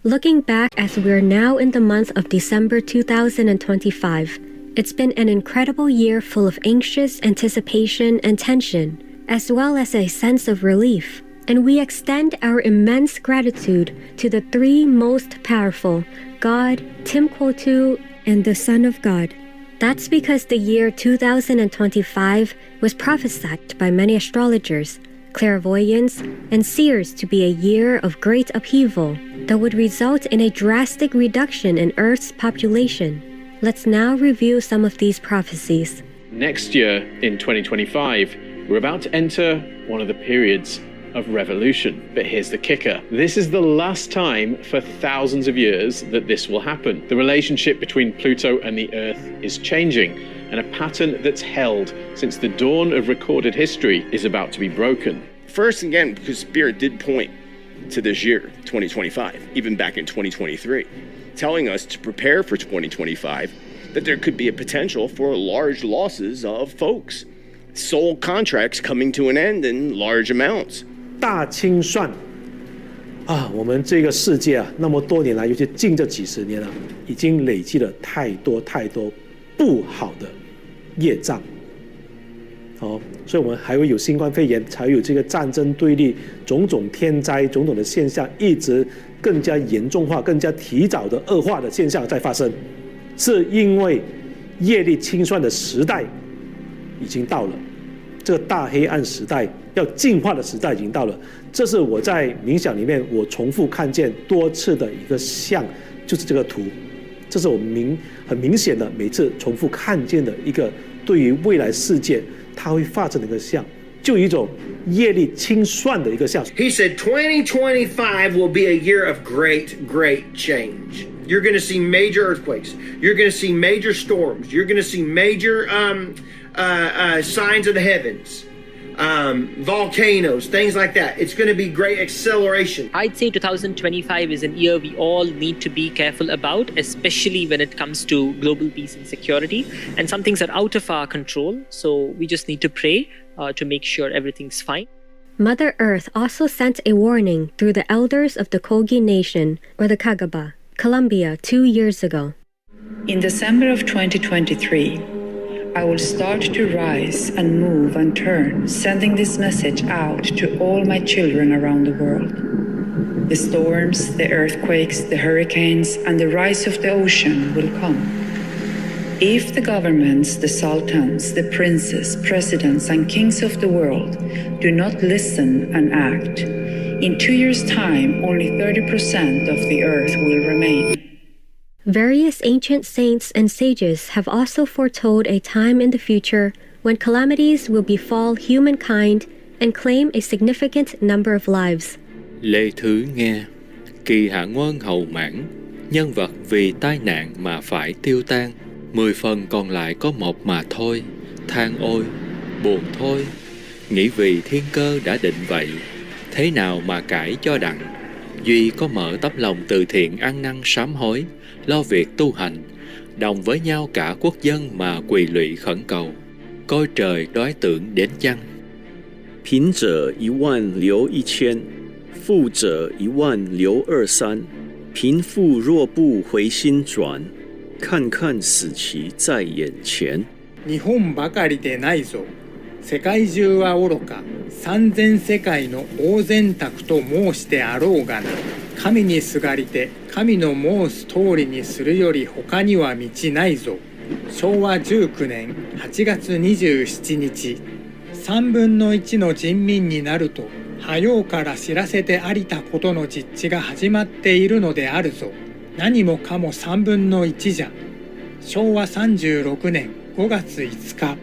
Looking back as we're now in the month of December 2025, it's been an incredible year full of anxious anticipation and tension, as well as a sense of relief. And we extend our immense gratitude to the three most powerful, God, Timquotu, and the Son of God. That's because the year 2025 was prophesied by many astrologers, clairvoyants, and seers to be a year of great upheaval that would result in a drastic reduction in Earth's population. Let's now review some of these prophecies. Next year, in 2025, we're about to enter one of the periods of revolution. But here's the kicker. This is the last time for thousands of years that this will happen. The relationship between Pluto and the Earth is changing, and a pattern that's held since the dawn of recorded history is about to be broken. First, again, because Spirit did point to this year, 2025, even back in 2023, telling us to prepare for 2025, that there could be a potential for large losses of folks. Soul contracts coming to an end in large amounts. 大清算啊，我们这个世界啊，那么多年来，尤其近这几十年啊，已经累积了太多不好的业障。所以我们还会有新冠肺炎，才有这个战争对立，种种天灾，种种的现象，一直更加严重化、更加提早的恶化的现象在发生，是因为业力清算的时代已经到了，这个大黑暗时代要进化的时代已经到了。这是我在冥想里面我重复看见多次的一个像，就是这个图，这是我很明显的每次重复看见的一个对于未来世界它会发生的一个像，就一种业力清算的一个像。He said 2025 will be a year of great change. You're going to see major earthquakes. You're going to see major storms. You're going to see major signs of the heavens. Volcanoes, things like that. It's going to be great acceleration. I'd say 2025 is an year we all need to be careful about, especially when it comes to global peace and security. And some things are out of our control, so we just need to pray to make sure everything's fine. Mother Earth also sent a warning through the elders of the Kogi Nation, or the Kagaba, Colombia, 2 years ago. In December of 2023, I will start to rise and move and turn, sending this message out to all my children around the world. The storms, the earthquakes, the hurricanes, and the rise of the ocean will come. If the governments, the sultans, the princes, presidents, and kings of the world do not listen and act, in 2 years' time, only 30% of the earth will remain. Various ancient saints and sages have also foretold a time in the future when calamities will befall humankind and claim a significant number of lives. Lễ thứ nghe, kỳ hạ ngoan hầu mãn, nhân vật vì tai nạn mà phải tiêu tan, 10 phần còn lại có một mà thôi, than ôi, buồn thôi, nghĩ vì thiên cơ đã định vậy, thế nào mà cãi cho đặng, duy có mở tấm lòng từ thiện ăn năn sám hối, lo việc tu hành, đồng với nhau cả quốc dân mà quỳ lụy khẩn cầu, coi trời đoái tưởng đến chăng. 贫者1万留1000，富者1万留23。贫富若不回心转，看看死期在眼前。日本ばかりでないぞ。世界中は愚か。3000世界の大善卓と申してあろうがな。神にすがりて神の申す通りにするより他には道ないぞ。昭和19年8月27日、3分の1の人民になると、早うから知らせてありたことの実地が始まっているのであるぞ。何もかも3分の1じゃ。昭和36年5月5日。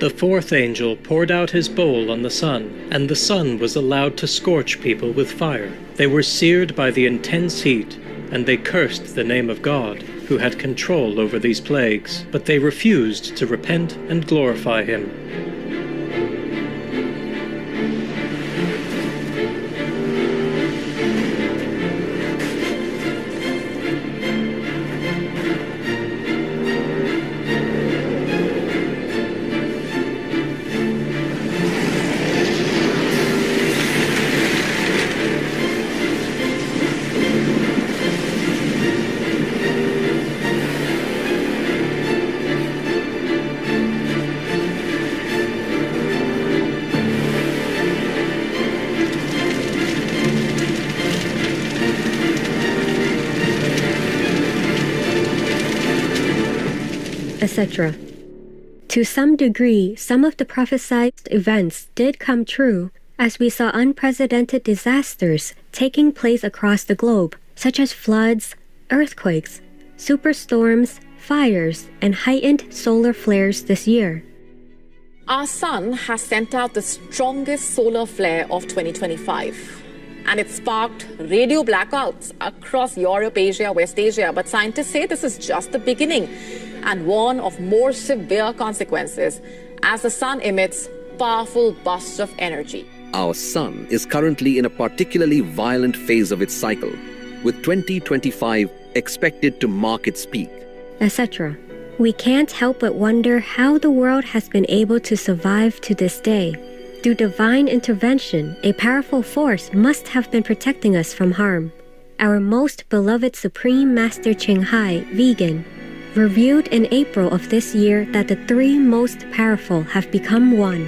The fourth angel poured out his bowl on the sun, and the sun was allowed to scorch people with fire. They were seared by the intense heat, and they cursed the name of God, who had control over these plagues, but they refused to repent and glorify him. etc. To some degree, some of the prophesied events did come true, as we saw unprecedented disasters taking place across the globe, such as floods, earthquakes, superstorms, fires, and heightened solar flares this year. Our sun has sent out the strongest solar flare of 2025. And it sparked radio blackouts across Europe, Asia, West Asia. But scientists say this is just the beginning and warn of more severe consequences as the sun emits powerful bursts of energy. Our sun is currently in a particularly violent phase of its cycle, with 2025 expected to mark its peak, etc. We can't help but wonder how the world has been able to survive to this day. Through divine intervention, a powerful force must have been protecting us from harm. Our most beloved Supreme Master Ching Hai, vegan, revealed in April of this year that the three most powerful have become one,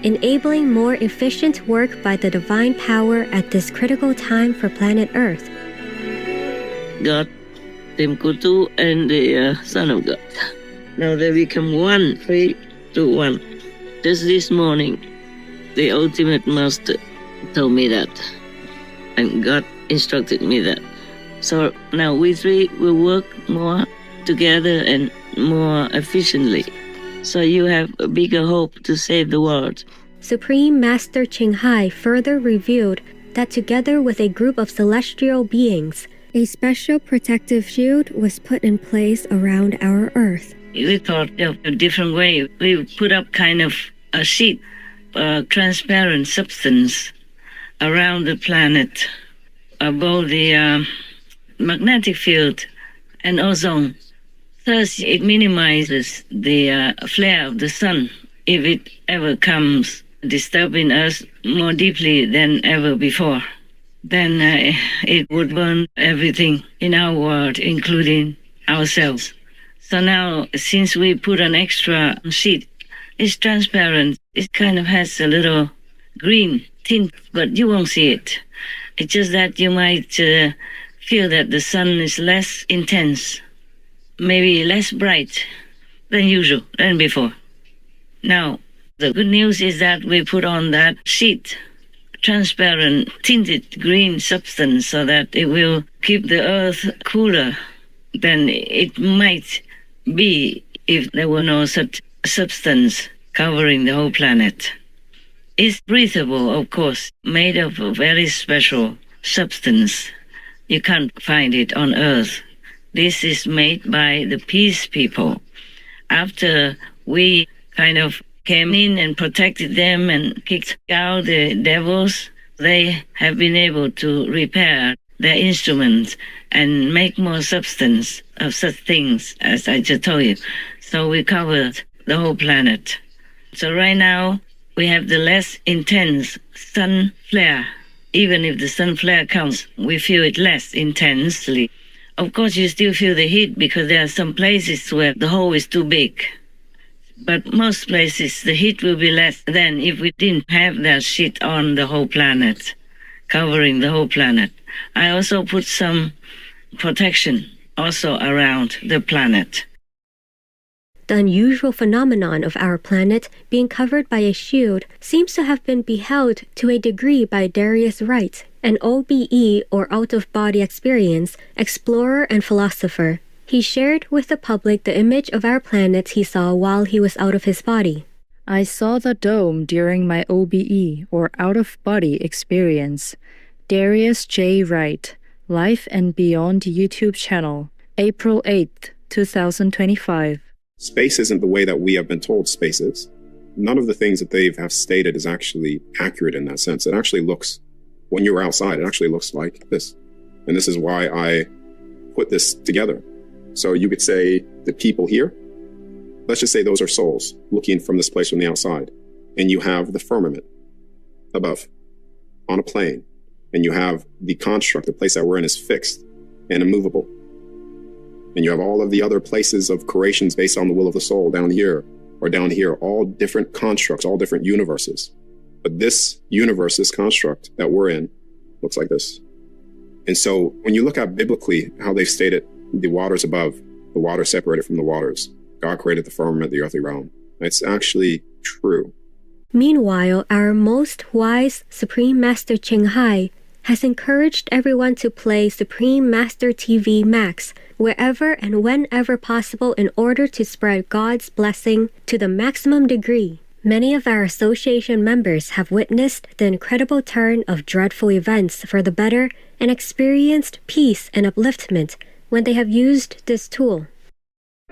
enabling more efficient work by the divine power at this critical time for planet Earth. God, Kutu, and the Son of God. Now they become one, 3 to 1. Just this morning, the ultimate master told me that, and God instructed me that. So now we three will work more together and more efficiently. So you have a bigger hope to save the world. Supreme Master Ching Hai further revealed that together with a group of celestial beings, a special protective shield was put in place around our Earth. We thought of a different way. We put up kind of a sheet, a transparent substance around the planet, above the magnetic field and ozone. Thus, it minimizes the flare of the sun if it ever comes disturbing us more deeply than ever before. Then it would burn everything in our world, including ourselves. So now, since we put an extra sheet, it's transparent. It kind of has a little green tint, but you won't see it. It's just that you might feel that the sun is less intense, maybe less bright than usual, than before. Now, the good news is that we put on that sheet, transparent, tinted green substance, so that it will keep the earth cooler than it might be if there were no such substance covering the whole planet. It's breathable, of course, made of a very special substance. You can't find it on Earth. This is made by the peace people. After we kind of came in and protected them and kicked out the devils, they have been able to repair their instruments and make more substance of such things, as I just told you. So we covered the whole planet. So right now, we have the less intense sun flare. Even if the sun flare comes, we feel it less intensely. Of course, you still feel the heat because there are some places where the hole is too big. But most places, the heat will be less than if we didn't have that sheet on the whole planet, covering the whole planet. I also put some protection also around the planet. The unusual phenomenon of our planet being covered by a shield seems to have been beheld to a degree by Darius Wright, an OBE or out-of-body experience explorer and philosopher. He shared with the public the image of our planet he saw while he was out of his body. I saw the dome during my OBE or out-of-body experience. Darius J. Wright, Life and Beyond YouTube channel, April 8th, 2025. Space isn't the way that we have been told space is. None of the things that they have stated is actually accurate in that sense. It actually looks, when you're outside, it actually looks like this. And this is why I put this together. So you could say the people here, let's just say those are souls looking from this place from the outside. And you have the firmament above on a plane. And you have the construct, the place that we're in is fixed and immovable. And you have all of the other places of creations based on the will of the soul down here or down here, all different constructs, all different universes. But this universe, this construct that we're in, looks like this. And so when you look at biblically how they've stated the waters above, the water separated from the waters, God created the firmament, the earthly realm. It's actually true. Meanwhile, our most wise Supreme Master Ching Hai has encouraged everyone to play Supreme Master TV Max wherever and whenever possible in order to spread God's blessing to the maximum degree. Many of our association members have witnessed the incredible turn of dreadful events for the better and experienced peace and upliftment when they have used this tool.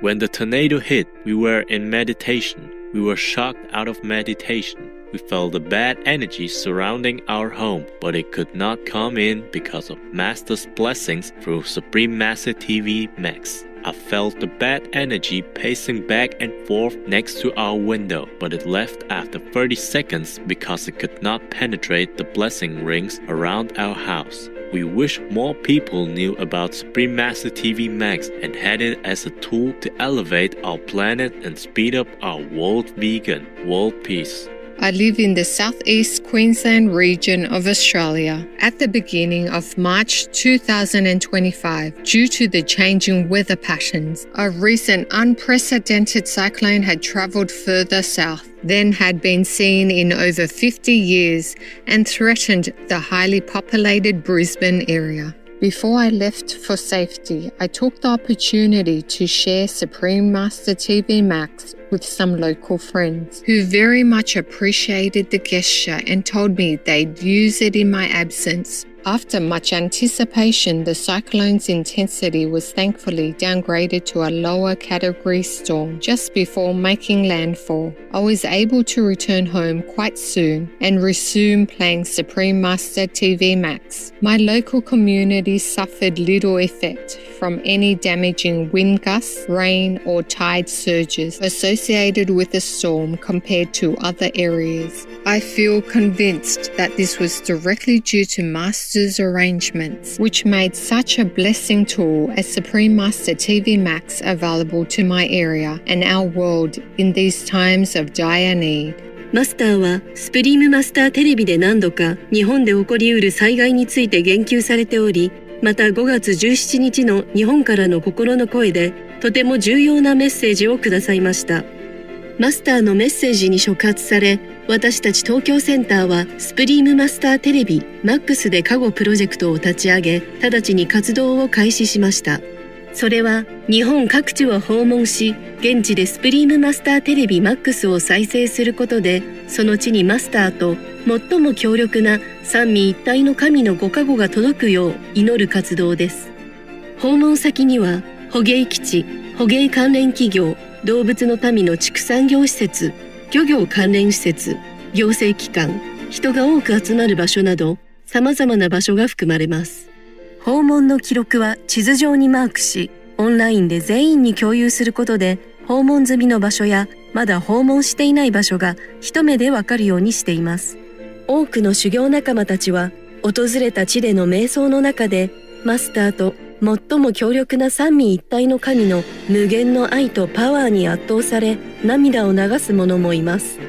When the tornado hit, we were in meditation. We were shocked out of meditation. We felt the bad energy surrounding our home, but it could not come in because of Master's blessings through Supreme Master TV Max. I felt the bad energy pacing back and forth next to our window, but it left after 30 seconds because it could not penetrate the blessing rings around our house. We wish more people knew about Supreme Master TV Max and had it as a tool to elevate our planet and speed up our world vegan, world peace. I live in the southeast Queensland region of Australia. At the beginning of March 2025, due to the changing weather patterns, a recent unprecedented cyclone had travelled further south than had been seen in over 50 years and threatened the highly populated Brisbane area. Before I left for safety, I took the opportunity to share Supreme Master TV Max with some local friends who very much appreciated the gesture and told me they'd use it in my absence. After much anticipation, the cyclone's intensity was thankfully downgraded to a lower category storm just before making landfall. I was able to return home quite soon and resume playing Supreme Master TV Max. My local community suffered little effect from any damaging wind gusts, rain, or tide surges associated with the storm compared to other areas. I feel convinced that this was directly due to Master's arrangements, which made such a blessing tool as Supreme Master TV Max available to my area and our world in these times of dire need. マスターはスプリームマスターテレビで何度か日本で起こりうる災害について言及されており、また5月17日の日本からの心の声でとても重要なメッセージをくださいました。マスターのメッセージに触発され、私たち東京センターはスプリームマスターテレビマックスで加護プロジェクトを立ち上げ、直ちに活動を開始しました。それは日本各地を訪問し、現地でスプリームマスターテレビマックスを再生することで、その地にマスターと最も強力な三位一体の神のご加護が届くよう祈る活動です。訪問先には捕鯨基地、捕鯨関連企業、動物の民の畜産業施設、漁業関連施設、行政機関、人が多く集まる場所など、様々な場所が含まれます。訪問の記録は地図上にマークし、オンラインで全員に共有することで、訪問済みの場所やまだ訪問していない場所が一目でわかるようにしています。多くの修行仲間たちは、訪れた地での瞑想の中で、マスターと最も強力な三位一体の神の無限の愛とパワーに圧倒され、涙を流す者もいます。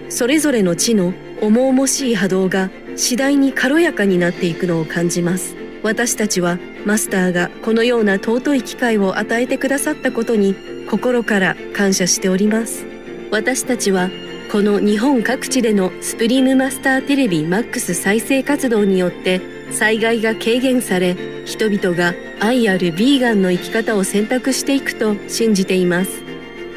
それぞれの地の重々しい波動が次第に軽やかになっていくのを感じます。私たちはマスターがこのような尊い機会を与えてくださったことに心から感謝しております。私たちはこの日本各地でのスプリームマスターテレビマックス再生活動によって災害が軽減され、人々が愛あるヴィーガンの生き方を選択していくと信じています。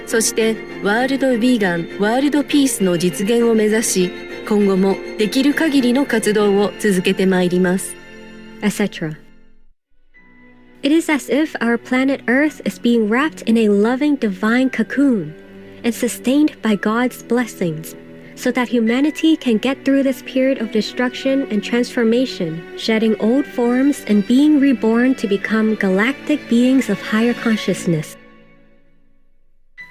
そしてワールドヴィーガン、ワールドピースの実現を目指し、今後もできる限りの活動を続けてまいります。etc. It is as if our planet Earth is being wrapped in a loving divine cocoon and sustained by God's blessings, so that humanity can get through this period of destruction and transformation, shedding old forms and being reborn to become galactic beings of higher consciousness.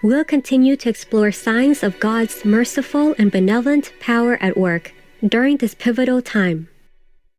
We'll continue to explore signs of God's merciful and benevolent power at work during this pivotal time.